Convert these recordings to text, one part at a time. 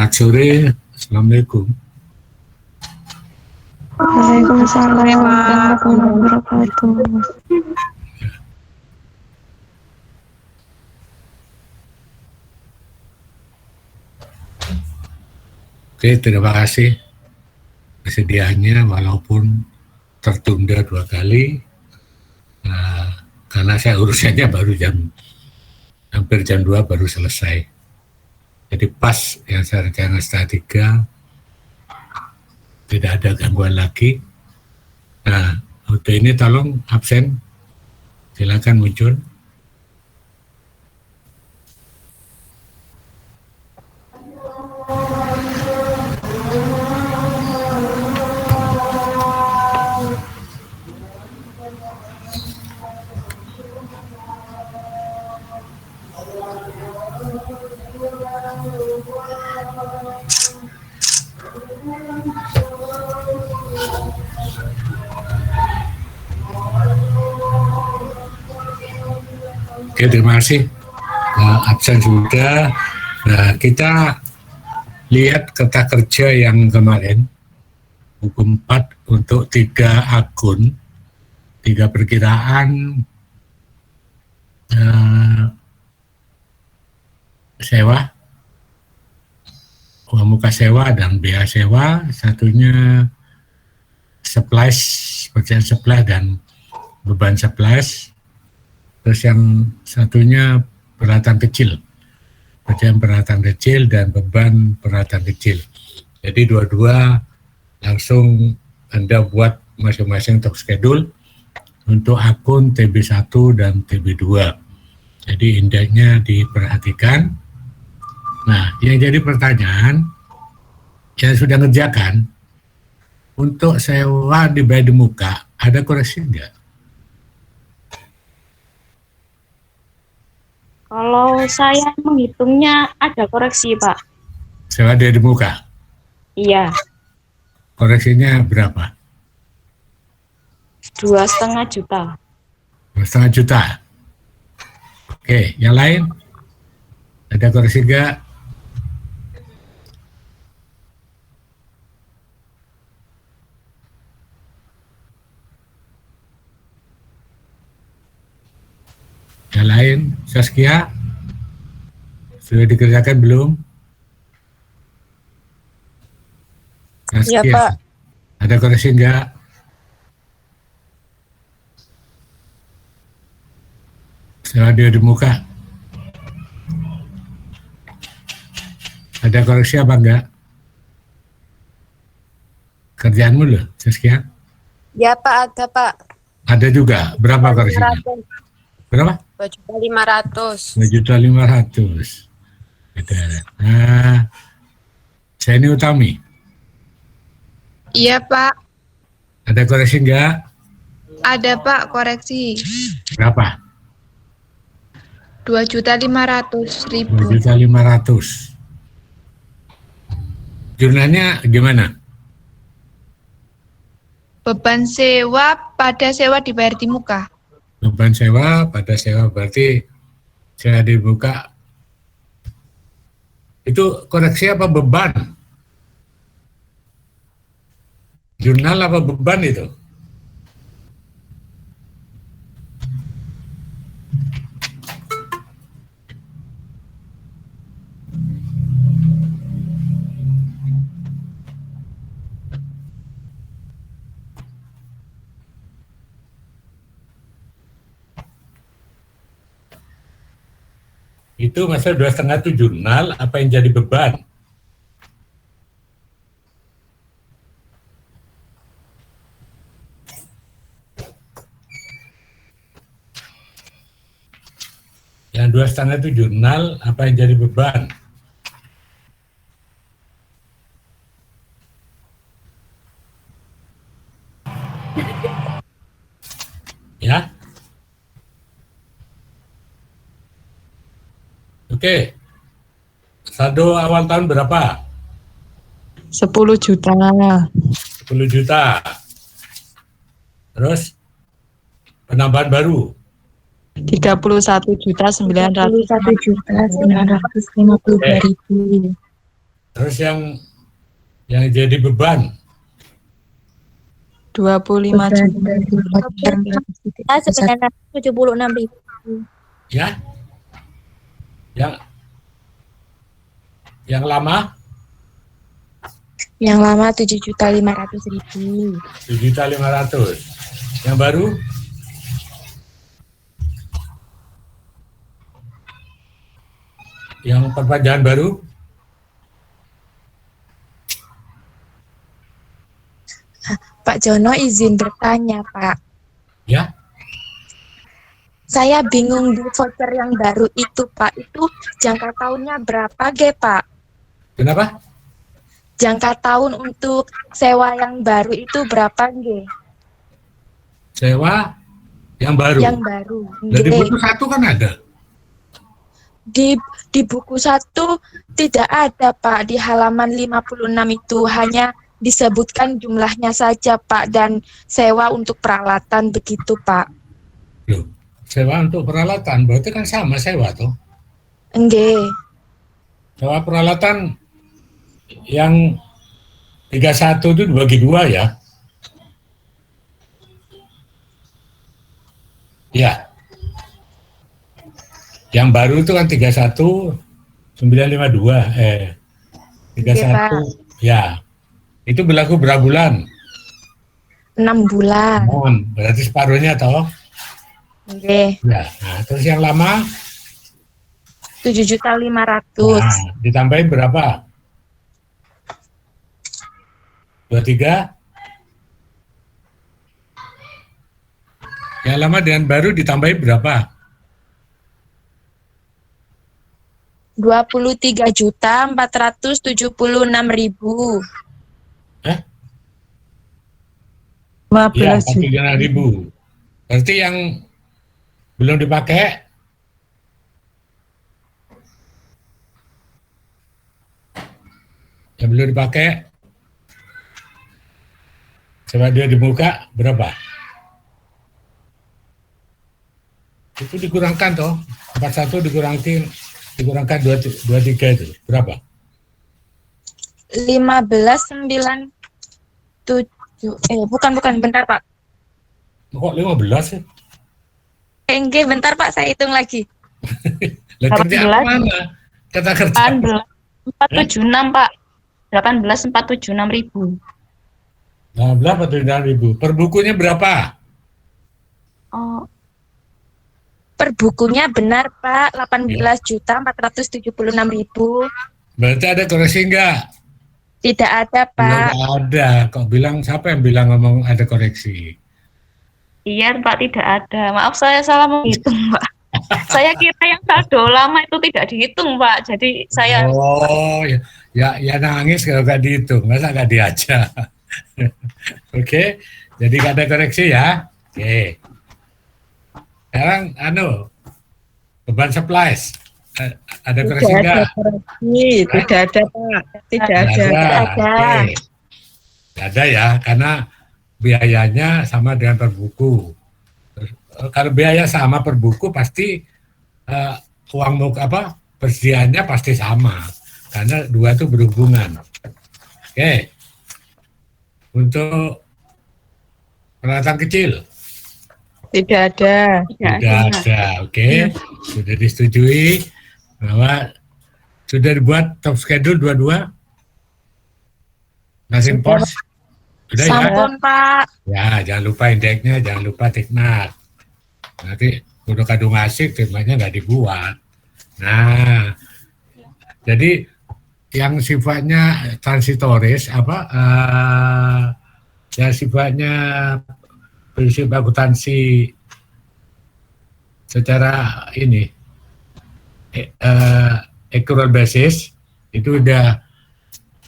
Selamat sore, Assalamualaikum. Waalaikumsalam warahmatullahi wabarakatuh. Oke, terima kasih kesediaannya walaupun tertunda 2 kali karena saya urusannya baru hampir jam 2 baru selesai. Jadi pas yang saya rencana setengah 3 tidak ada gangguan lagi. Nah, untuk ini tolong absen, silakan muncul. Oke, terima kasih. Absen sudah. Nah, kita lihat kerta kerja yang kemarin, buku 4 untuk 3 akun, 3 perkiraan sewa, uang muka sewa dan biaya sewa, satunya supplies, pekerjaan supply dan beban supplies. Terus yang satunya peralatan kecil, pekerjaan peralatan kecil dan beban peralatan kecil. Jadi dua-dua langsung Anda buat masing-masing untuk schedule untuk akun TB1 dan TB2. Jadi indeksnya diperhatikan. Nah, yang jadi pertanyaan, yang sudah ngerjakan, untuk sewa dibayar di muka, ada koreksi enggak? Kalau saya menghitungnya ada koreksi, Pak. Sewa di muka? Iya. Koreksinya berapa? 2,5 juta. 2,5 juta. Oke, yang lain? Ada koreksi enggak? Yang lain, Saskia, sudah dikerjakan belum? Saskia, Ya, Pak. ada koreksi enggak? Sewa dia di muka. Ada koreksi apa enggak? Kerjaanmu loh, Saskia? Ya, Pak, ada, Pak. Ada juga. Berapa koreksinya? 500. Berapa? 2.500.000. 2.500.000. Ada. Nah, saya ini Utami. Iya, Pak. Ada koreksi enggak? Ada, Pak, koreksi. Berapa? 2.500.000. 2.500.000. Jurnalnya gimana? Beban sewa pada sewa dibayar di muka. Beban sewa pada sewa berarti sewa dibuka. Itu koreksi apa beban? Jurnal apa beban itu? Itu masa 2,5 itu jurnal, apa yang jadi beban? Yang 2,5 itu jurnal, apa yang jadi beban? Ya? Oke. Saldo awal tahun berapa? 10 juta. 10 juta. Terus penambahan baru? 31.900.000. 31.952.000. Terus yang jadi beban 25 juta. Sebenarnya 76.000. ya, yang lama Yang lama 7.500.000. 7.500.000. Yang baru yang perpanjangan baru Pak Jono izin bertanya, Pak. ya. Saya bingung di voucher yang baru itu, Pak. Itu jangka tahunnya berapa, Pak? Kenapa? Jangka tahun untuk sewa yang baru itu berapa, Nge? Sewa yang baru. Yang baru. Dari Nge. buku satu kan ada. Di buku 1 tidak ada, Pak. Di halaman 56 itu hanya disebutkan jumlahnya saja, Pak, dan sewa untuk peralatan begitu, Pak. Loh, sewa untuk peralatan berarti kan sama sewa tuh. Nge. Sewa peralatan yang 31 itu dibagi 2 ya. Ya. Yang baru itu kan 31.952 31 ya. Itu berlaku berapa bulan? 6 bulan. Berarti separuhnya toh. Nge. Ya. Nah, terus yang lama 7.500.000. ditambahin berapa? 23. Yang lama dengan baru ditambahin berapa? 23.476.000. Ya, 15 juta. 49.000. Berarti yang belum dipakai coba dia dibuka berapa? Itu dikurangkan toh 41 dikurangkan 23 itu berapa? 15.97. Bukan, bentar, Pak. Kok 15 sih? Enggak, bentar, Pak, saya hitung lagi. Lah kerja mana? Kata kerja 476, Pak. 18.476.000. 16.000. Per bukunya berapa? Oh, Per bukunya benar, Pak, 18.476.000. Berarti ada koreksi enggak? Tidak ada, Pak. Belum ada. Kok bilang, siapa yang bilang ngomong ada koreksi? iya, Pak, tidak ada. Maaf, saya salah menghitung, Pak. Saya kira yang saldo lama itu tidak dihitung, Pak. Jadi saya Oh, ya nangis kalau nggak dihitung. Masa nggak diajak? Oke, jadi nggak ada koreksi ya. Oke. Sekarang, beban supplies. Ada koreksi nggak? Tidak ada, Pak. Tidak Nggak ada. Oke. Nggak ada ya, karena biayanya sama dengan per buku. Kalau biaya sama per buku pasti uang persediaannya pasti sama karena dua itu berhubungan. Oke. Untuk peralatan kecil Tidak ada. tidak tidak ada. ada. Oke. Sudah disetujui bahwa sudah dibuat top schedule dua-dua. Nasib pos sudah ya. Sampun, Pak. Ya, jangan lupa indeksnya, jangan lupa tikmat. Nanti udah kadung asik, tikmatnya nggak dibuat. Nah, jadi yang sifatnya transitoris yang sifatnya prinsip akuntansi secara ini accrual basis itu udah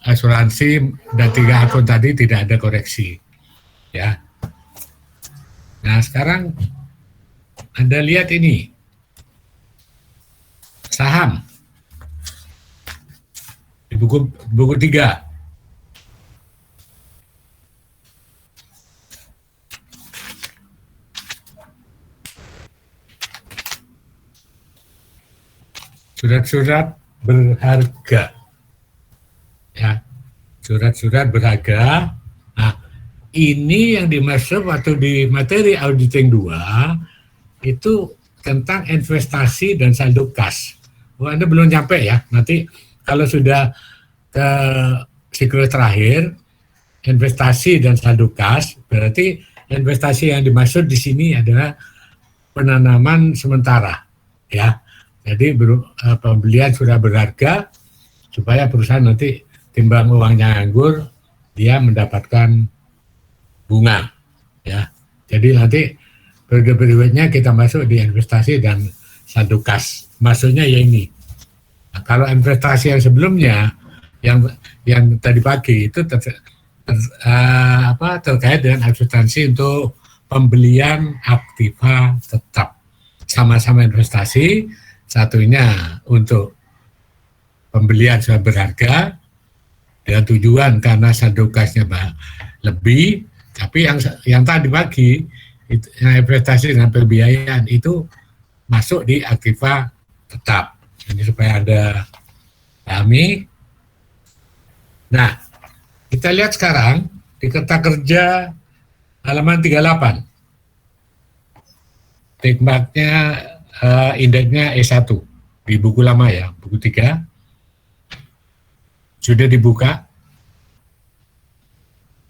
asuransi dan 3 akun tadi tidak ada koreksi ya. Nah sekarang Anda lihat ini saham di buku 3. Surat-surat berharga. surat-surat berharga. Nah, ini yang dimaksud waktu di materi auditing 2 itu tentang investasi dan saldo kas. Oh, Anda belum nyampe ya. Nanti kalau sudah ke siklus terakhir, investasi dan saldo kas, berarti investasi yang dimaksud di sini adalah penanaman sementara, ya. Jadi pembelian sudah berharga supaya perusahaan nanti timbang uangnya nganggur, dia mendapatkan bunga, ya. Jadi nanti periode berikutnya kita masuk di investasi dan saldo kas. Maksudnya ya ini. Nah, kalau investasi yang sebelumnya, yang tadi pagi itu terkait dengan akuntansi untuk pembelian aktiva tetap, sama-sama investasi, satunya untuk pembelian sudah berharga dengan tujuan karena saldo kasnya lebih, tapi yang tadi pagi itu, yang investasi dengan pembiayaan itu masuk di aktiva tetap. Ini supaya Anda pahami. Nah, kita lihat sekarang di Kerta Kerja halaman 38. Tikmaknya indeksnya E1 di buku lama ya, buku 3. Sudah dibuka?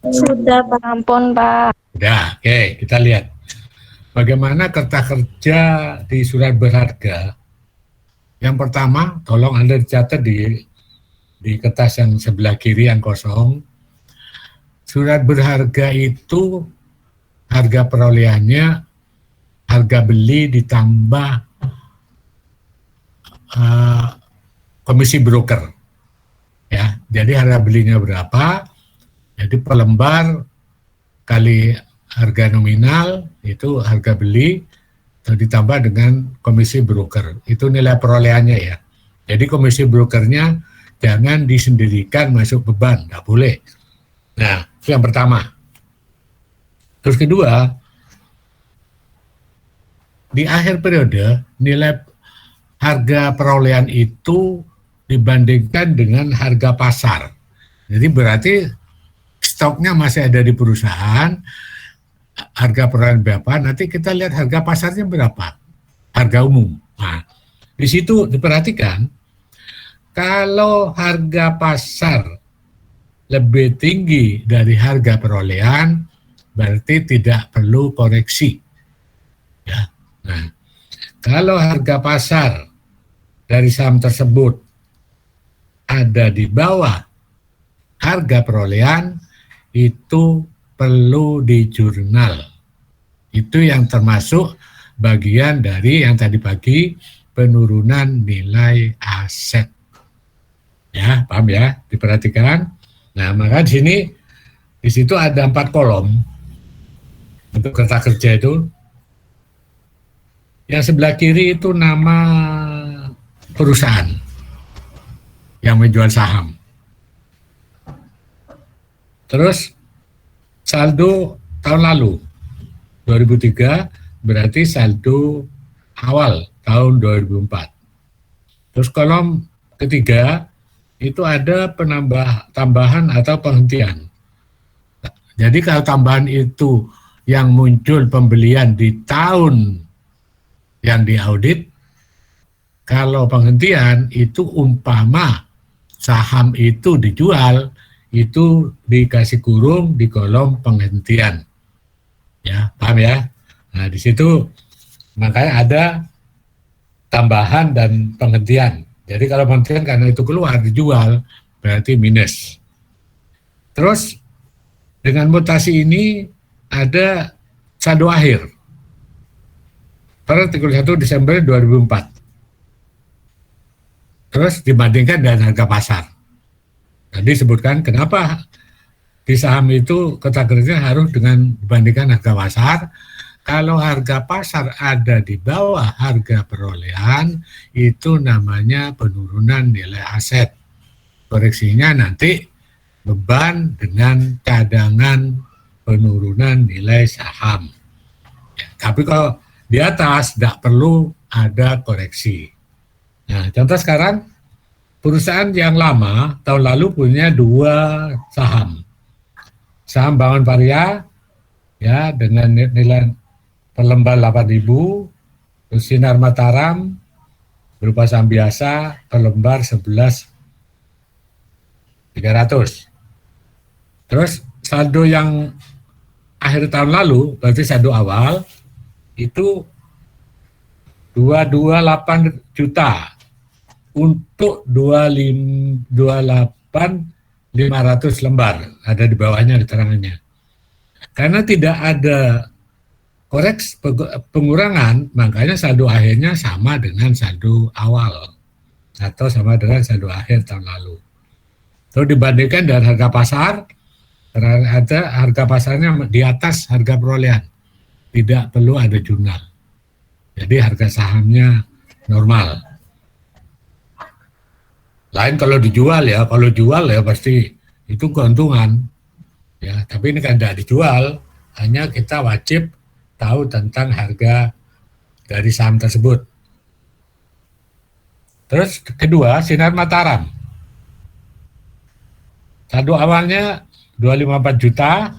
Sudah, Pak. Ampun, Pak. Sudah, oke, kita lihat. Bagaimana Kerta Kerja di surat berharga. Yang pertama, tolong Anda dicatat di kertas yang sebelah kiri yang kosong. Surat berharga itu harga perolehannya harga beli ditambah komisi broker, ya. Jadi harga belinya berapa? Jadi per lembar kali harga nominal itu harga beli ditambah dengan komisi broker. Itu nilai perolehannya ya. Jadi komisi brokernya jangan disendirikan masuk beban, nggak boleh. Nah, itu yang pertama. Terus kedua, di akhir periode nilai harga perolehan itu dibandingkan dengan harga pasar. Jadi berarti stoknya masih ada di perusahaan, harga perolehan berapa, nanti kita lihat harga pasarnya berapa, harga umum. Nah, di situ diperhatikan, kalau harga pasar lebih tinggi dari harga perolehan, berarti tidak perlu koreksi. Ya. Nah, kalau harga pasar dari saham tersebut ada di bawah harga perolehan, itu perlu di jurnal. Itu yang termasuk bagian dari yang tadi pagi, penurunan nilai aset. Ya, paham ya? Diperhatikan. Nah, maka di situ ada 4 kolom untuk Kerta Kerja itu. Yang sebelah kiri itu nama perusahaan yang menjual saham. Terus saldo tahun lalu 2003 berarti saldo awal tahun 2004. Terus kolom ketiga itu ada tambahan atau penghentian. Jadi kalau tambahan itu yang muncul pembelian di tahun yang diaudit, kalau penghentian itu umpama saham itu dijual, itu dikasih kurung di kolom penghentian. Ya, paham ya? Nah, di situ makanya ada tambahan dan penghentian. Jadi kalau penghentian karena itu keluar dijual, berarti minus. Terus dengan mutasi ini ada saldo akhir per 31 Desember 2004. Terus dibandingkan dengan harga pasar. Tadi disebutkan kenapa di saham itu Kerta Kerja harus dibandingkan harga pasar. Kalau harga pasar ada di bawah harga perolehan, itu namanya penurunan nilai aset. Koreksinya nanti beban dengan cadangan penurunan nilai saham. Ya, tapi kalau di atas tidak perlu ada koreksi. Nah, contoh sekarang perusahaan yang lama tahun lalu punya 2 saham. Saham Bangun Paria ya dengan nilai per lembar 8.000, terus Sinar Mataram berupa saham biasa per lembar 11.300. Terus saldo yang akhir tahun lalu, berarti saldo awal itu 228 juta untuk 28.500 lembar, ada di bawahnya keterangannya. Karena tidak ada koreksi pengurangan, makanya saldo akhirnya sama dengan saldo awal atau sama dengan saldo akhir tahun lalu. Terus dibandingkan dengan harga pasar, ada harga pasarnya di atas harga perolehan, tidak perlu ada jurnal. Jadi harga sahamnya normal. Lain kalau dijual ya, kalau jual ya pasti itu keuntungan. Ya, tapi ini kan tidak dijual, hanya kita wajib tahu tentang harga dari saham tersebut. Terus kedua, Sinar Mataram. Saldo awalnya 254 juta,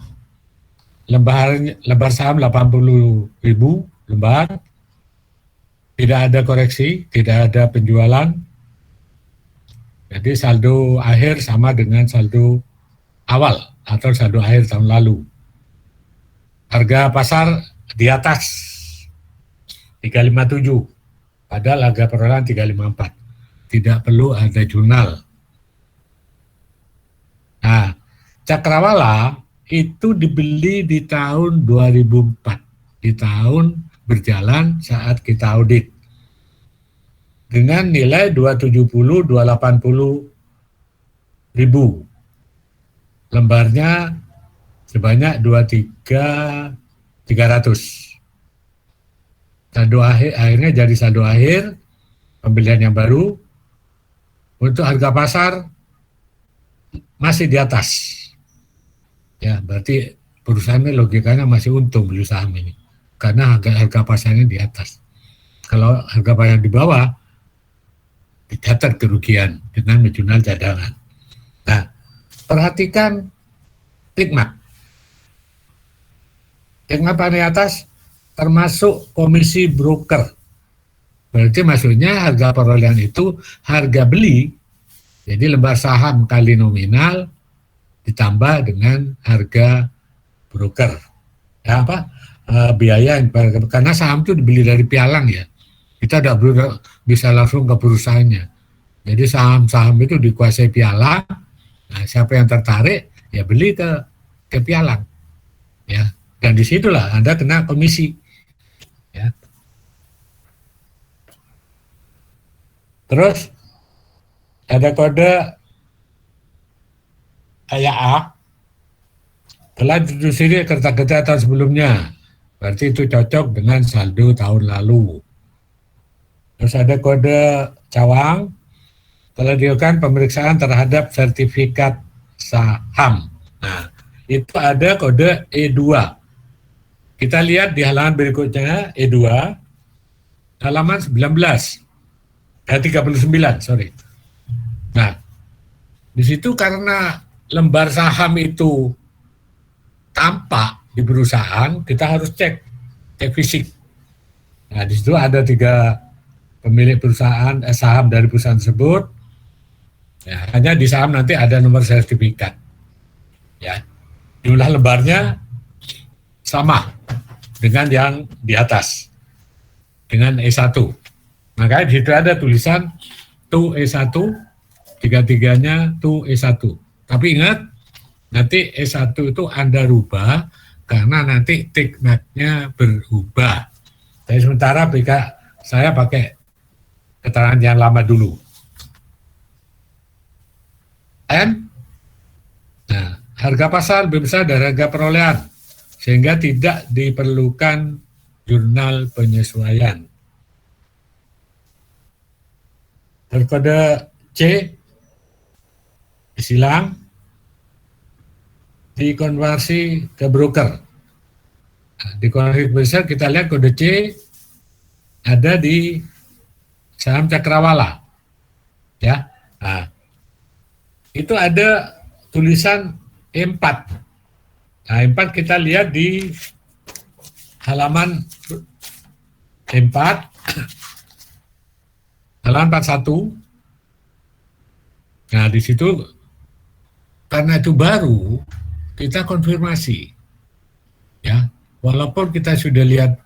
lembar saham 80.000 lembar, tidak ada koreksi, tidak ada penjualan. Jadi saldo akhir sama dengan saldo awal atau saldo akhir tahun lalu. Harga pasar di atas 357, padahal harga perolehan 354. Tidak perlu ada jurnal. Nah, Cakrawala itu dibeli di tahun 2004, di tahun berjalan saat kita audit. Dengan nilai 270-280 ribu. Lembarnya sebanyak 23.300. Saldo akhir, akhirnya jadi saldo akhir pembelian yang baru. Untuk harga pasar masih di atas. Ya, berarti perusahaan ini logikanya masih untung beli saham ini. Karena harga pasarnya di atas. Kalau harga pasar di bawah, dicatat kerugian dengan menjual cadangan. Nah, perhatikan Tikmat. Tikmat paling atas termasuk komisi broker. Berarti maksudnya harga perolehan itu harga beli, jadi lembar saham kali nominal ditambah dengan harga broker. Ya, biaya karena saham itu dibeli dari pialang ya. Kita tidak bisa langsung ke perusahaannya. Jadi saham-saham itu dikuasai pialang. Nah, siapa yang tertarik ya beli ke pialang. Ya, dan disitulah Anda kena komisi. Ya. Terus ada kode kayak A telah ditelusuri kerja-kerja tahun sebelumnya. Berarti itu cocok dengan saldo tahun lalu. Terus ada kode cawang, telah dilakukan pemeriksaan terhadap sertifikat saham. Nah, itu ada kode E2. Kita lihat di halaman berikutnya, E2, halaman 39, sorry. Nah, di situ karena lembar saham itu tampak di perusahaan, kita harus cek fisik. Nah, di situ ada 3 pemilik perusahaan, saham dari perusahaan tersebut. Ya, hanya di saham nanti ada nomor sertifikat. Ya, jumlah lembarnya sama dengan yang di atas, dengan E1. Makanya di situ ada tulisan TU E1, 3-3-nya TU E1. Tapi ingat, nanti E1 itu Anda rubah karena nanti tikmatnya berubah. Jadi sementara saya pakai keterangan yang lama dulu. Nah, harga pasar lebih besar dari harga perolehan, sehingga tidak diperlukan jurnal penyesuaian. Kode C disilang, dikonversi ke broker. Nah, dikonversi ke broker, kita lihat kode C ada di saham Cakrawala. Ya, Nah, itu ada tulisan E4. Nah, E4 kita lihat di halaman E4, halaman 41. Nah, di situ karena itu baru, kita konfirmasi. Ya, walaupun kita sudah lihat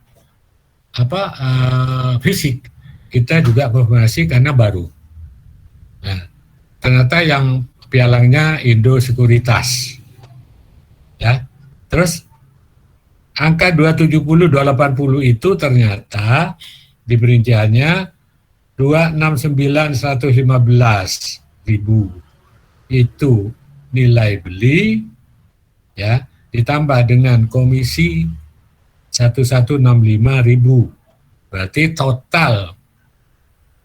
fisik, kita juga konfirmasi karena baru. Nah, ternyata yang pialangnya Indo Sekuritas. Ya. Terus angka 270 280 itu ternyata di perinciannya 269 115 ribu. Itu nilai beli, ya, ditambah dengan komisi 1165 ribu. Berarti total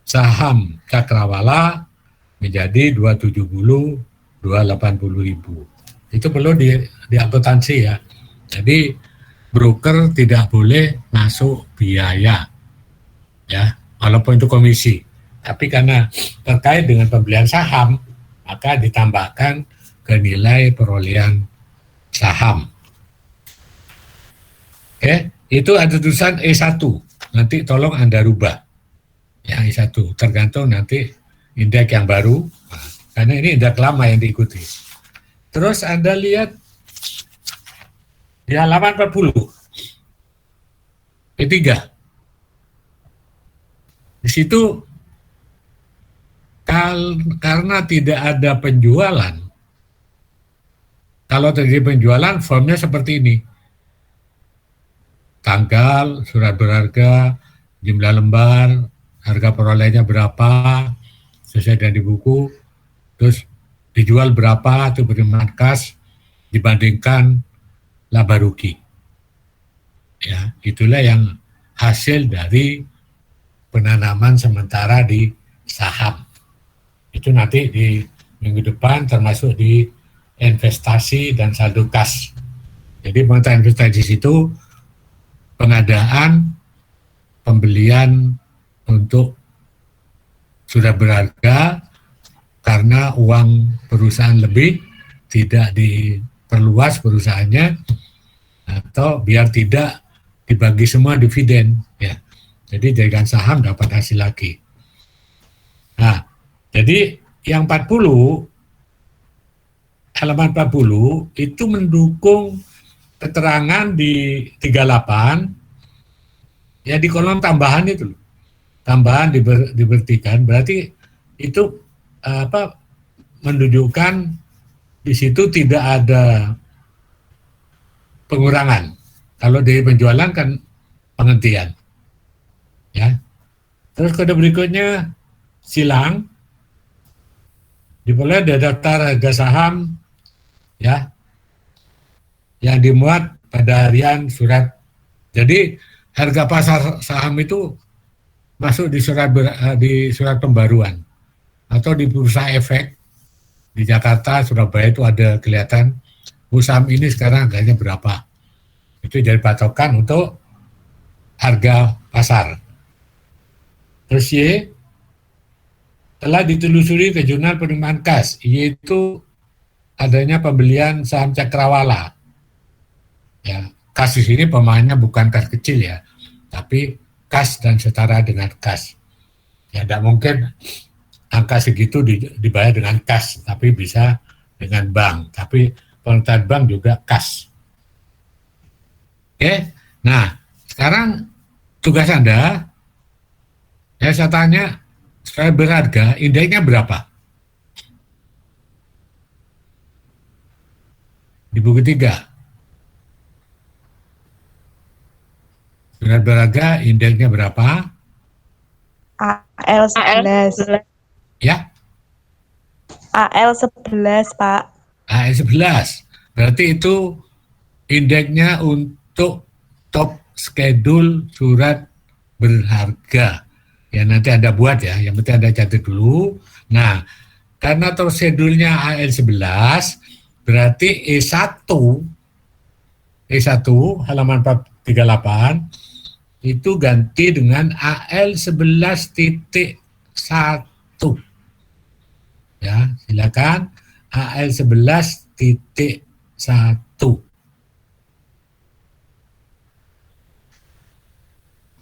saham Cakrawala menjadi 270 280 ribu. Itu perlu di akuntansi ya. Jadi broker tidak boleh masuk biaya, ya, walaupun itu komisi. Tapi karena terkait dengan pembelian saham, maka ditambahkan ke nilai perolehan saham. Oke, itu ada tulisan E1. Nanti tolong Anda rubah. Ya, E1 tergantung nanti indeks yang baru, karena ini indeks lama yang diikuti. Terus Anda lihat di halaman 40, P3. Di situ karena tidak ada penjualan, kalau terjadi penjualan formnya seperti ini. Tanggal, surat berharga, jumlah lembar, harga perolehannya berapa, sesuai dengan di buku, terus dijual berapa, itu penerimaan kas, dibandingkan laba rugi. Ya, itulah yang hasil dari penanaman sementara di saham. Itu nanti di minggu depan termasuk di investasi dan saldo kas. Jadi pengertian investasi itu pengadaan, pembelian untuk sudah berharga karena uang perusahaan lebih, tidak diperluas perusahaannya, atau biar tidak dibagi semua dividen, ya. Jadi jadikan saham dapat hasil lagi. Nah, jadi yang 40, halaman 40 itu mendukung keterangan di 38, ya, di kolom tambahan itu, tambahan dibertikan, berarti itu menunjukkan di situ tidak ada pengurangan. Kalau dari penjualan kan penghentian, ya. Terus kode berikutnya silang, diperoleh dari daftar harga saham, ya, yang dimuat pada harian surat. Jadi harga pasar saham itu masuk di surat pembaruan atau di bursa efek di Jakarta, Surabaya itu ada kelihatan saham ini sekarang harganya berapa. Itu jadi patokan untuk harga pasar. Terus Y, telah ditelusuri ke jurnal penerimaan kas, yaitu adanya pembelian saham Cakrawala. Ya, kas di sini pemainnya bukan kas kecil ya, tapi kas dan setara dengan kas. Ya, tidak mungkin angka segitu dibayar dengan kas, tapi bisa dengan bank. Tapi penutupan bank juga kas. Oke, nah sekarang tugas Anda, ya, saya tanya, supaya berharga, indeksnya berapa? Di buku 3. Surat berharga, indeksnya berapa? AL11. Ya? AL11, Pak. AL11. Berarti itu indeksnya untuk top schedule surat berharga. Ya, nanti Anda buat ya, yang penting Anda catat dulu. Nah, karena top schedule-nya AL11, berarti E1 halaman 438 itu ganti dengan AL11.1. Ya, silakan. AL11.1.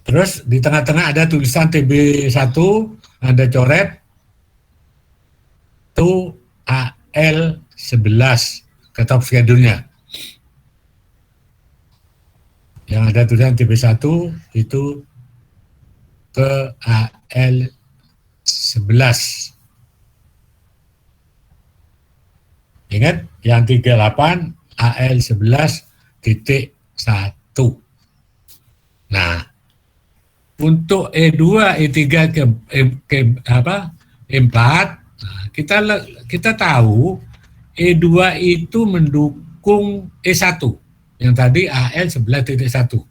Terus di tengah-tengah ada tulisan TB1, ada coret to AL11 ke top schedule-nya. Yang ada tulisan TB1 itu ke AL11. Ingat, yang 38 AL11.1. Nah, untuk E2, E3 E4, nah, kita tahu E2 itu mendukung E1 yang tadi AL11.1.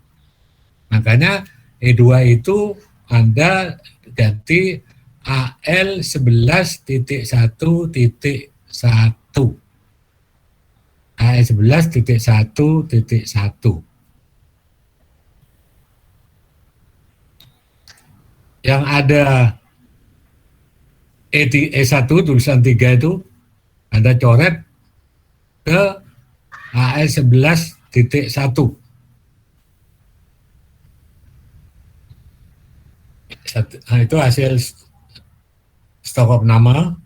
Makanya E2 itu Anda ganti AL11.1.1. AL11.1.1. Yang ada E1 tulisan 3 itu Anda coret ke AL11.1. Nah, itu hasil stok of nama.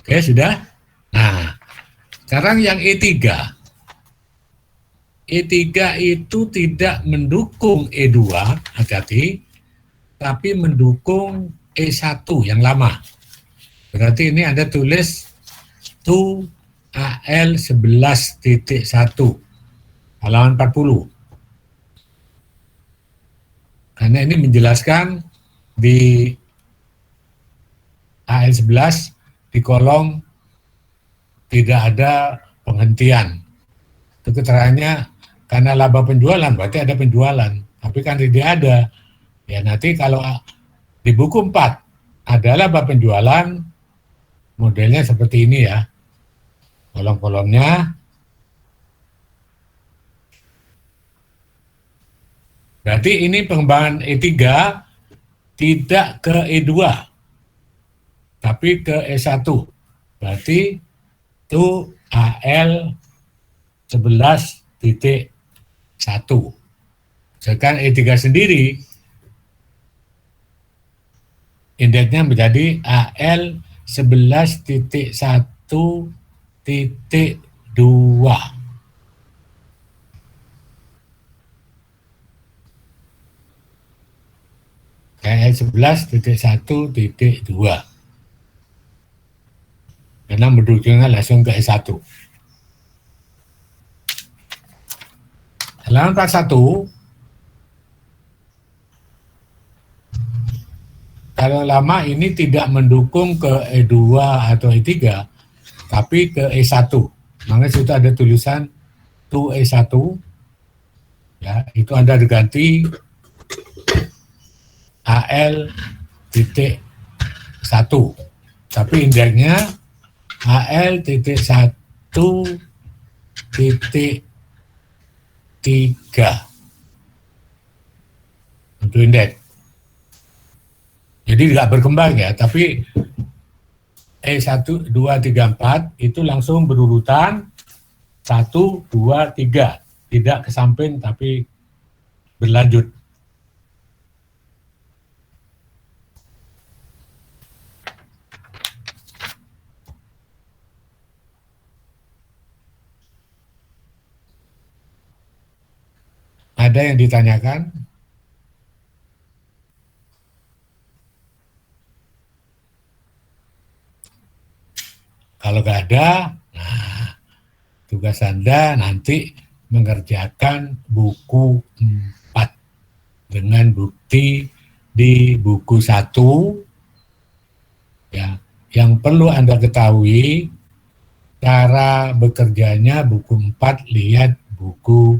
Oke, sudah. Nah, sekarang yang E3. E3 itu tidak mendukung E2, hati-hati, tapi mendukung E1 yang lama. Berarti ini Anda tulis to AL11.1 halaman 40. Karena ini menjelaskan di AL11 di kolom tidak ada penghentian. Itu keterangannya karena laba penjualan berarti ada penjualan, tapi kan tidak ada. Ya nanti kalau di buku 4 ada laba penjualan, modelnya seperti ini ya. Kolom-kolomnya. Berarti ini pengembangan E3 tidak ke E2, tapi ke E1. Berarti itu AL11.1. Sedangkan E3 sendiri indeksnya menjadi AL11.1.2. AL11.1.2. Karena mendukungnya langsung ke E1. Halaman 41, kalau lama ini tidak mendukung ke E2 atau E3, tapi ke E1. Makanya situ ada tulisan to E1, ya, itu Anda diganti AL.1, tapi indeksnya AL.1.3 untuk indeks. Jadi tidak berkembang ya, tapi E1, 2, 3, 4 itu langsung berurutan 1, 2, 3. Tidak ke samping tapi berlanjut. Ada yang ditanyakan? Kalau nggak ada, nah, tugas Anda nanti mengerjakan buku 4 dengan bukti di buku 1. Ya, yang perlu Anda ketahui cara bekerjanya buku 4, lihat buku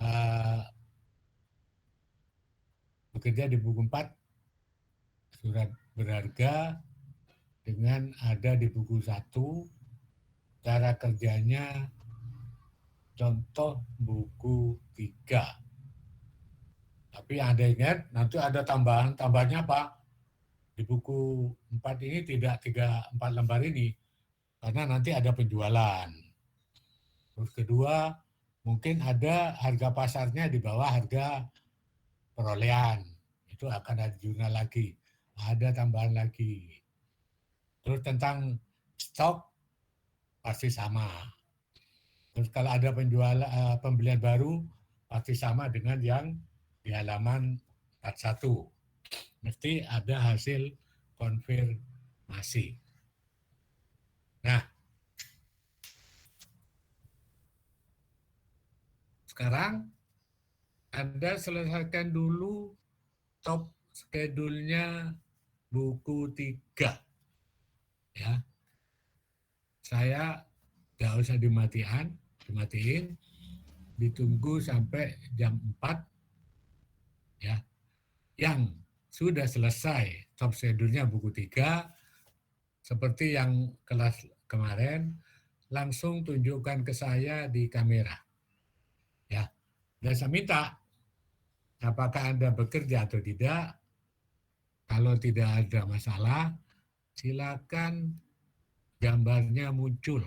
eh, bekerja di buku 4 surat berharga dengan ada di buku 1 cara kerjanya contoh buku 3. Tapi Anda ingat nanti ada tambahannya Pak. Di buku 4 ini tidak 4 lembar ini karena nanti ada penjualan. Terus kedua, mungkin ada harga pasarnya di bawah harga perolehan. Itu akan ada jurnal lagi. Ada tambahan lagi. Terus tentang stok pasti sama. Terus kalau ada pembelian baru pasti sama dengan yang di halaman 41. Mesti ada hasil konfirmasi. Nah, sekarang Anda selesaikan dulu top schedule-nya buku 3. Ya. Saya nggak usah dimatiin, ditunggu sampai jam 4. Ya. Yang sudah selesai top schedule-nya buku 3, seperti yang kelas kemarin, langsung tunjukkan ke saya di kamera. Ya. Dan saya minta, apakah Anda bekerja atau tidak, kalau tidak ada masalah, silakan gambarnya muncul.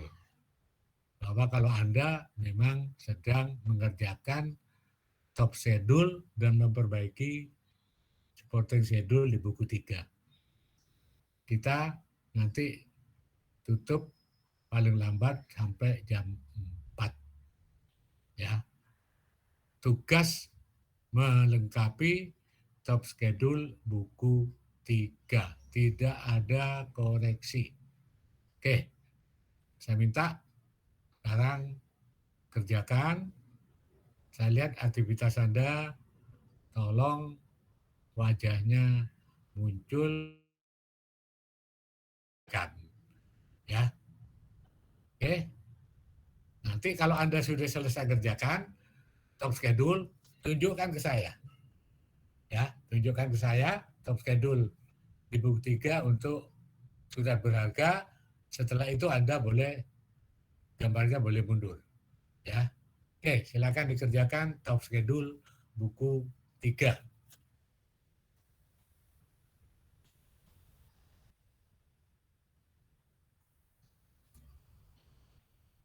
Bahwa kalau Anda memang sedang mengerjakan top schedule dan memperbaiki supporting schedule di buku 3. Kita nanti tutup paling lambat sampai jam 4. Ya. Tugas melengkapi top schedule buku 3. Tidak ada koreksi. Oke, saya minta sekarang kerjakan. Saya lihat aktivitas Anda, tolong wajahnya muncul kan. Ya. Oke. Nanti kalau Anda sudah selesai kerjakan top schedule, tunjukkan ke saya. Ya, tunjukkan ke saya top schedule di buku 3 untuk surat berharga. Setelah itu Anda boleh gambarnya boleh mundur. Ya. Oke, silakan dikerjakan top schedule buku 3.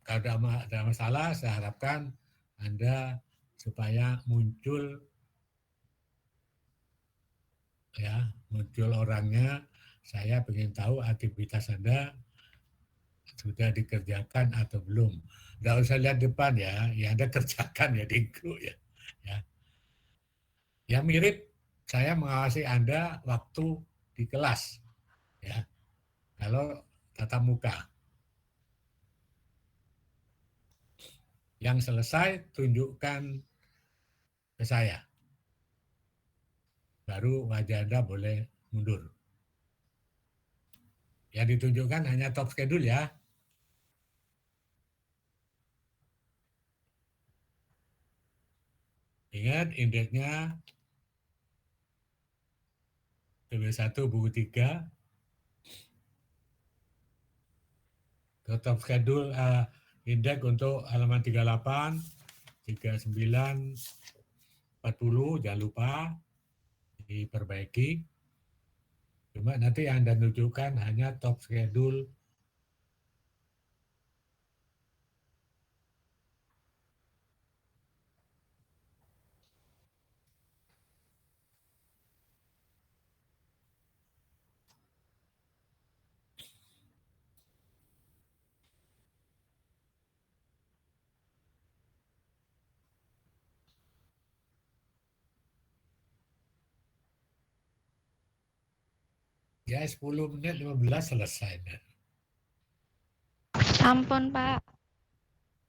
Kalau ada masalah, saya harapkan Anda supaya muncul orangnya. Saya ingin tahu aktivitas Anda sudah dikerjakan atau belum. Nggak usah lihat depan ya Anda kerjakan ya di grup ya. Ya mirip saya mengawasi Anda waktu di kelas ya. Kalau tatap muka. Yang selesai tunjukkan ke saya. Baru wajah Anda boleh mundur. Yang ditunjukkan hanya top schedule ya. Ingat indeksnya TB1 buku 3. Top schedule indeks untuk halaman 38, 39, 40, jangan lupa diperbaiki. Cuma nanti yang Anda tunjukkan hanya top schedule. Ya 10 menit 15 selesai. Ampun, Pak.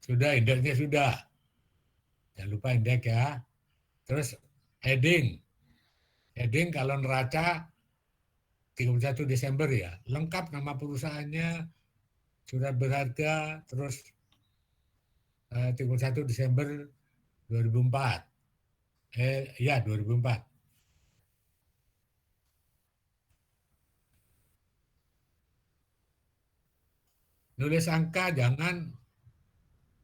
Sudah, indeksnya sudah. Jangan lupa indeks ya. Terus heading. Heading kalau neraca 31 Desember ya. Lengkap nama perusahaannya, surat berharga, terus 31 Desember 2004. Ya 2004. Nulis angka jangan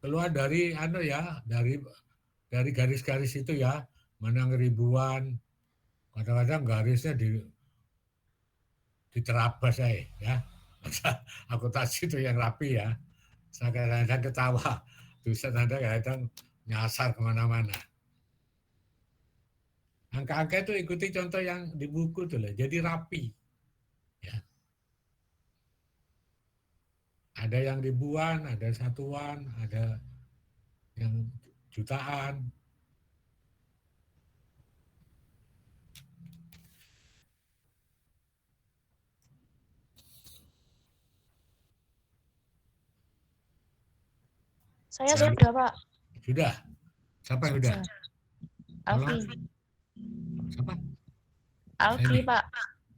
keluar dari dari garis-garis itu ya, menang ribuan. Kadang-kadang garisnya diterabas ya. Akuntansi itu yang rapi ya. Saya kadang-kadang ketawa. Tulisan Anda kadang nyasar kemana-mana. Angka-angka itu ikuti contoh yang di buku tuh lah. Jadi rapi. Ya. Ada yang ribuan, ada satuan, ada yang jutaan. Saya sudah, Pak. Sudah. Siapa yang sudah? Alfi. Siapa? Alfi, Ini. Pak.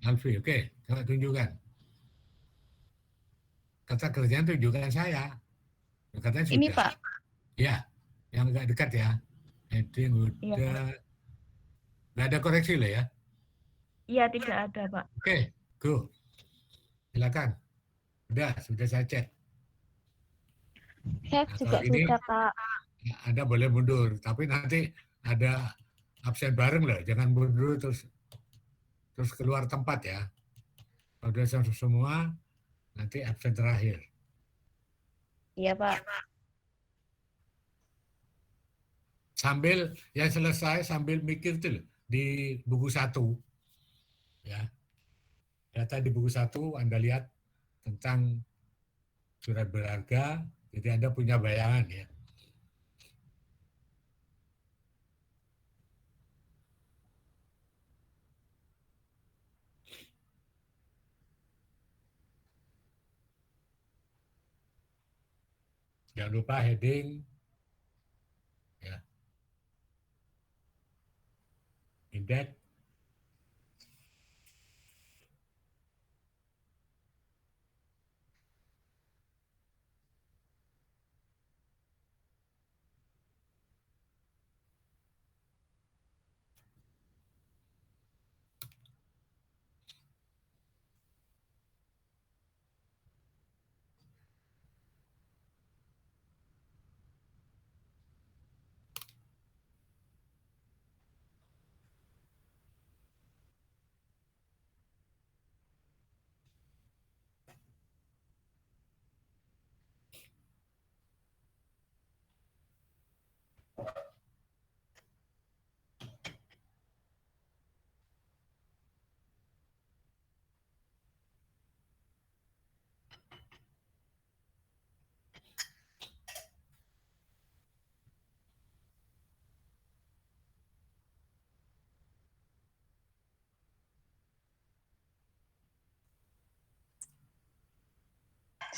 Alfi, oke. Coba tunjukkan. Kata kerjaan tunjukkan saya. Katanya sudah. Ini, Pak. Ya, yang agak dekat ya. Heading udah. Iya. Nggak ada koreksi lah ya. Iya, tidak ada, Pak. Oke, go. Silakan. Sudah saya cek. Saya Nah, juga kalau ini, sudah, Pak. Anda boleh mundur, tapi nanti ada absen bareng loh. Jangan mundur terus keluar tempat ya. Kalau sudah semua, nanti absen terakhir. Iya, Pak. Sambil yang selesai sambil mikir tuh loh, di buku 1 ya. Data di buku 1 Anda lihat tentang surat berharga, jadi Anda punya bayangan ya. Jangan lupa heading ya. Indeks.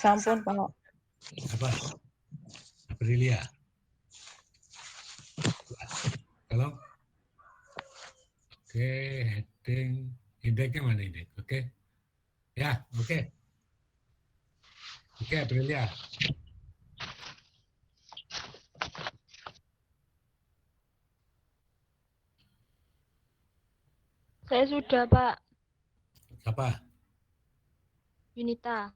Sampun, Pak. Apa? Aprilia. Kalau oke, heading indeksnya mana indeks? Oke. Ya, oke. Oke, Aprilia. Saya sudah, Pak. Siapa? Yunita.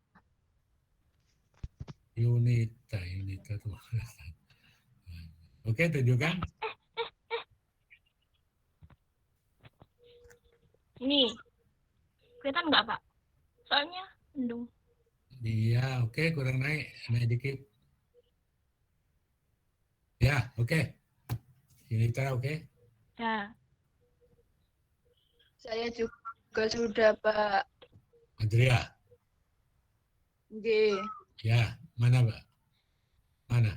Yunita tuh. Oke, tunjukkan. Ini. Kelihatan nggak, Pak? Soalnya mendung. Iya, oke, kurang naik dikit. Ya, oke. Yunita, oke. Ya. Saya juga sudah, Pak. Andrea, G. ya, mana, Pak? Mana?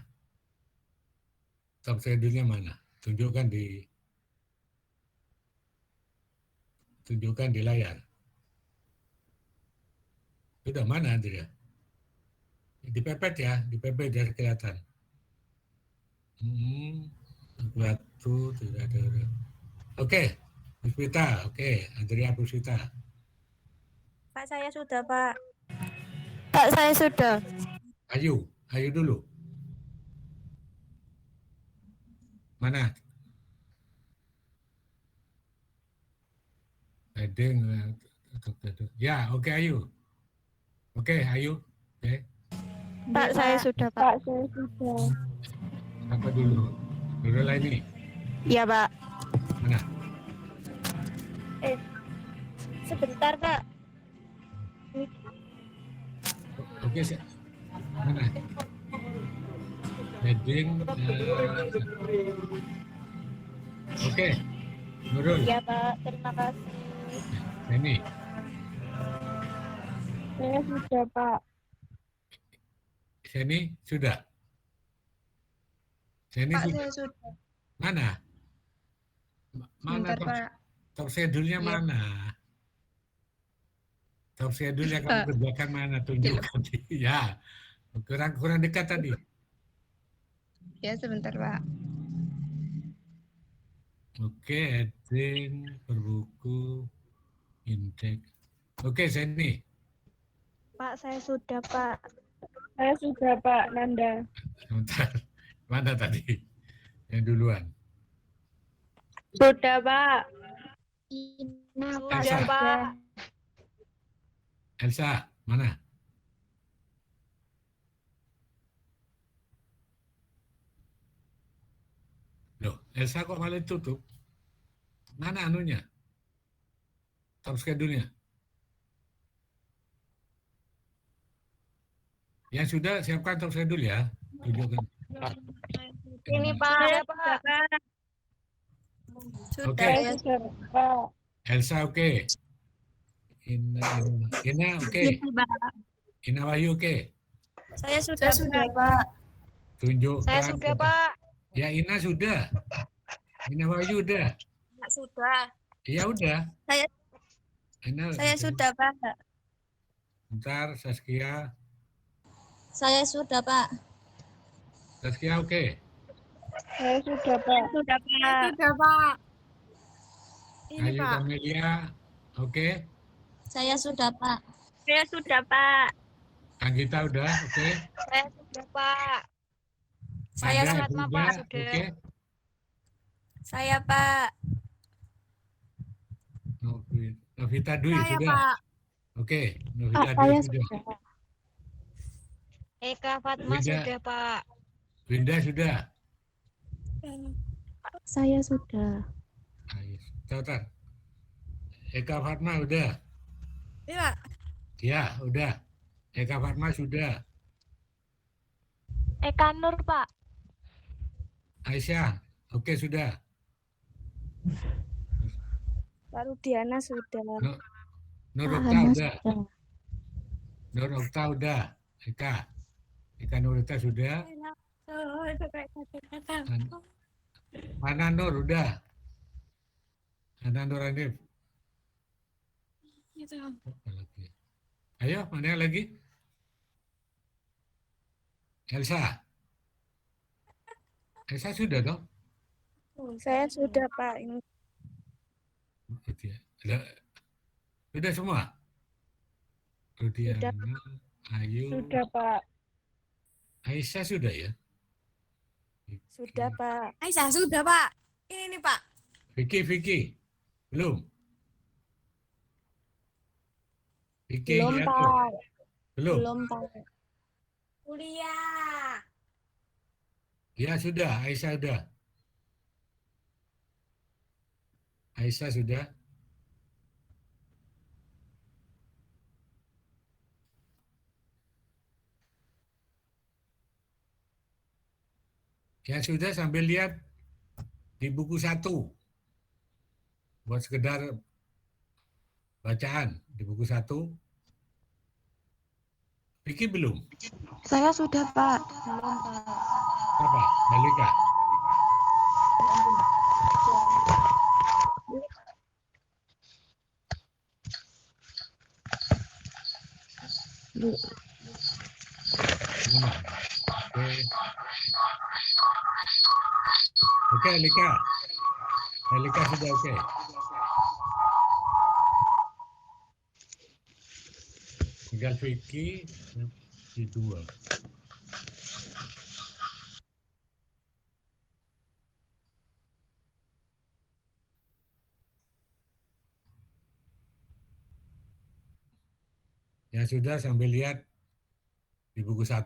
Top schedule-nya mana? Tunjukkan di layar. Sudah mana, Andrea? Dipepet ya, dipepet biar kelihatan. Batu tidak ada. Oke, Puspita, oke, Andrea Puspita. Pak, saya sudah, Pak. Pak, saya sudah. Ayu dulu. Mana? Heading. Ya, oke Ayu. Oke Ayu. Oke. Pak, saya sudah, Pak. Apa dulu? Dulu lah ini. Iya, Pak. Mana? Sebentar, Pak. Oke, mana? Heading. Oke, Nurul. Iya, Pak. Terima kasih. Ini. Saya sudah, Pak. Seni sudah. Seni Pak, sudah. saya sudah. Mana? Mana Bentar, Pak. top schedule-nya Iya. mana? Top schedule yang kamu Pak. kerjakan mana? Tunjukkan. Ya, kurang dekat tadi. Ya, sebentar, Pak. Oke, heading, perbuku, intake. Oke, Seni. Pak, saya sudah, Pak. Saya sudah, Pak Nanda. Sebentar. Mana tadi? Yang duluan. Sudah, Pak. Elsa. Pak. Elsa, mana? Loh, Elsa kok malah tutup? Mana anunya? Top schedule-nya? Yang sudah siapkan top schedule ya. Tunjukkan. Ini, Pak. Saya Pak. sudah, Pak. Sudah Oke. ya. Saya sudah, Pak. Elsa oke. Ina oke. Ina Wahyu oke. Saya sudah, Pak. Tunjukkan. Saya sudah, Pak. Ya Ina sudah. Ina Wahyu udah. Sudah. Iya udah. Saya- Ina, Saya sudah, Pak. Bentar, Saskia. Saya sudah, Pak. Saskia oke. Saya sudah, Pak. Sudah, Pak. Sudah, Pak. Ini, Ayu Pak. Kamelia oke. Saya sudah, Pak. Saya sudah, Pak. Anggita udah oke. Saya sudah, Pak. Saya Nada, Fatma, Frida, Pak. oke. Saya, Pak. Novita Dwi Saya, sudah. Pak. Oke, Novita Dwi sudah. Eka Fatma Winda. sudah, Pak. Winda sudah. Saya sudah. Ayo, Tar. Eka Fatma udah. Iya. Ya, udah. Eka Fatma sudah. Eka Nur, Pak. Aisyah, oke sudah. Baru Diana sudah. Nur Okta udah. Nur Okta udah. Eka Nur Okta sudah. Mana Nur udah. Mana Nur Hanif. Apa lagi? Ayo, mana yang lagi? Elsa. Elsa sudah dong? Saya sudah, Pak. Ini Gitu ya. Sudah semua? Rudiana, Ayu, sudah, Pak. Aisyah sudah ya? Sudah, Pak. Aisyah sudah, Pak. Ini nih, Pak. Vicky, belum? Vicky, Belum, lihat Pak. tuh. Belum? Belum, Pak. Kuliah. Ya sudah, Aisyah sudah. Aisyah sudah. Yang sudah sambil lihat di buku 1. Buat sekedar bacaan di buku 1. Vicky belum? Saya sudah, Pak. Apa? Malika? Mana? Oke, Malika. Malika sudah oke. Tinggal Vicky di 2. Yang sudah sambil lihat di buku 1,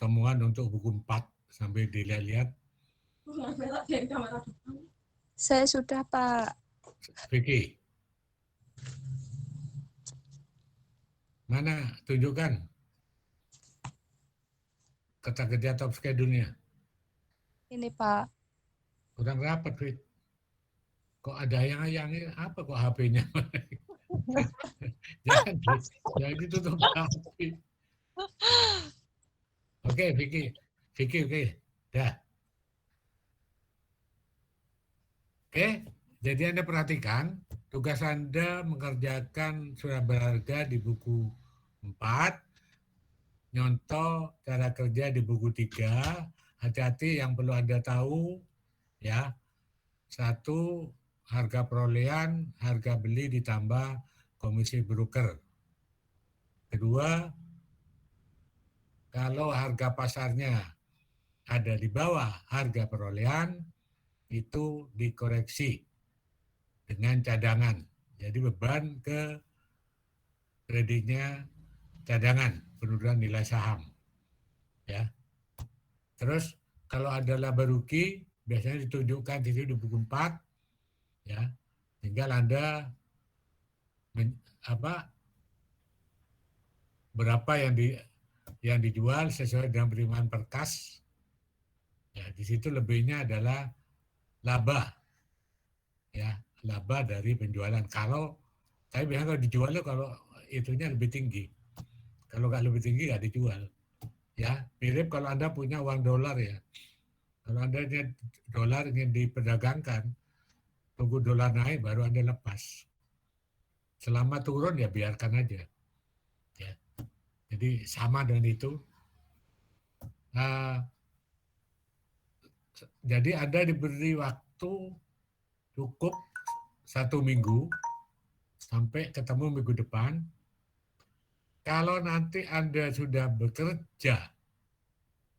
temuan untuk buku 4 sambil dilihat-lihat. Saya sudah, Pak. Vicky, mana tunjukkan kata kerja top schedule-nya. Ini, Pak. Kurang rapat, Fit. Kok ada yang apa kok HP-nya? jangan ditutup HP. Oke, Vicky, oke, dah. Oke, jadi Anda perhatikan, tugas Anda mengerjakan surat berharga di buku 4, nyontoh cara kerja di buku 3, hati-hati yang perlu Anda tahu, ya. 1, harga perolehan, harga beli ditambah komisi broker. Kedua, kalau harga pasarnya ada di bawah harga perolehan, itu dikoreksi dengan cadangan. Jadi beban ke kreditnya cadangan, penurunan nilai saham. Ya. Terus kalau ada laba rugi, biasanya ditunjukkan di situ di buku 4. Ya. Tinggal Anda berapa yang dijual sesuai dengan penerimaan per kas. Ya, di situ lebihnya adalah laba. Ya, laba dari penjualan. Tapi biasanya kalau dijual kalau itunya lebih tinggi. Kalau nggak lebih tinggi nggak dijual. Ya, mirip kalau Anda punya uang dolar ya. Kalau Anda dolar ingin diperdagangkan, tunggu dolar naik baru Anda lepas. Selama turun ya biarkan aja. Ya. Jadi sama dengan itu. Jadi Anda diberi waktu cukup 1 minggu sampai ketemu minggu depan. Kalau nanti Anda sudah bekerja,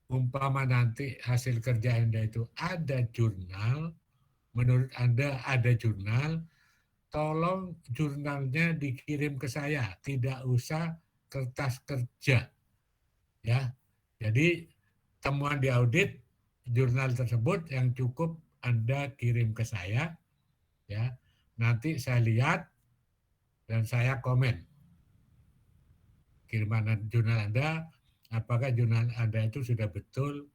umpama nanti hasil kerja Anda itu ada jurnal, menurut Anda ada jurnal, tolong jurnalnya dikirim ke saya, tidak usah kertas kerja. Ya. Jadi temuan di audit jurnal tersebut yang cukup Anda kirim ke saya, ya. Nanti saya lihat dan saya komen kiriman jurnal Anda, apakah jurnal Anda itu sudah betul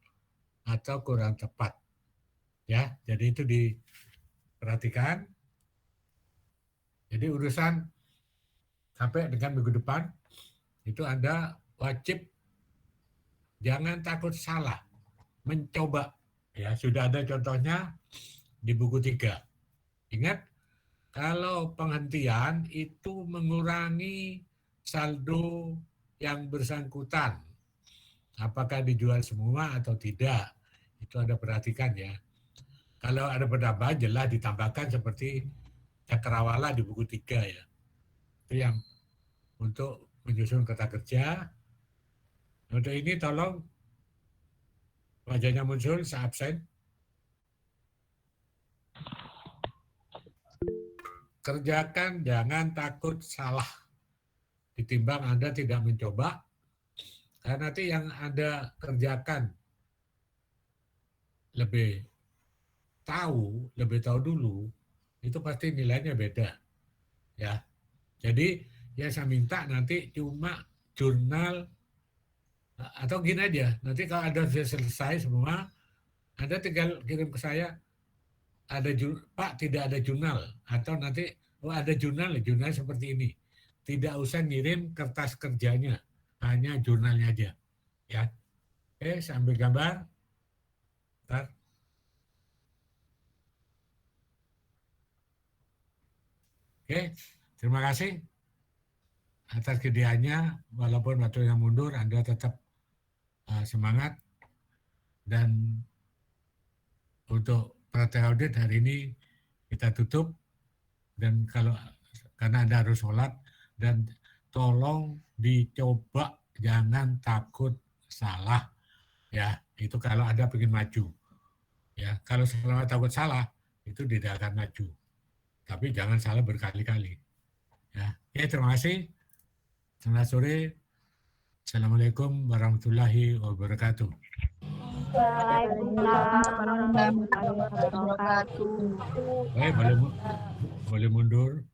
atau kurang tepat. Ya, jadi itu diperhatikan. Jadi urusan sampai dengan minggu depan itu Anda wajib jangan takut salah, mencoba. Ya, sudah ada contohnya di buku 3. Ingat, kalau penghentian itu mengurangi saldo yang bersangkutan. Apakah dijual semua atau tidak, itu Anda perhatikan ya. Kalau ada penambahan jelas ditambahkan seperti cakrawala di buku 3 ya. Itu yang untuk menyusun kata kerja. Untuk ini tolong wajahnya muncul, saya absen. Kerjakan, jangan takut salah. Ditimbang Anda tidak mencoba, karena nanti yang Anda kerjakan lebih tahu dulu, itu pasti nilainya beda. Ya. Jadi ya saya minta nanti cuma jurnal, atau gini aja, nanti kalau Anda sudah selesai semua, Anda tinggal kirim ke saya, Pak tidak ada jurnal, atau nanti ada jurnal seperti ini. Tidak usah ngirim kertas kerjanya, hanya jurnalnya aja. Ya. Oke, saya ambil gambar. Bentar. Oke, terima kasih atas kediaannya. Walaupun waktu yang mundur, Anda tetap semangat. Dan untuk praktek audit hari ini kita tutup. Dan karena Anda harus sholat, dan tolong dicoba, jangan takut salah. Ya, itu kalau Anda ingin maju. Ya, kalau selama takut salah, itu tidak akan maju. Tapi jangan salah berkali-kali. Ya, terima kasih. Selamat sore. Assalamualaikum warahmatullahi wabarakatuh. Waalaikumsalam warahmatullahi wabarakatuh. Boleh mundur.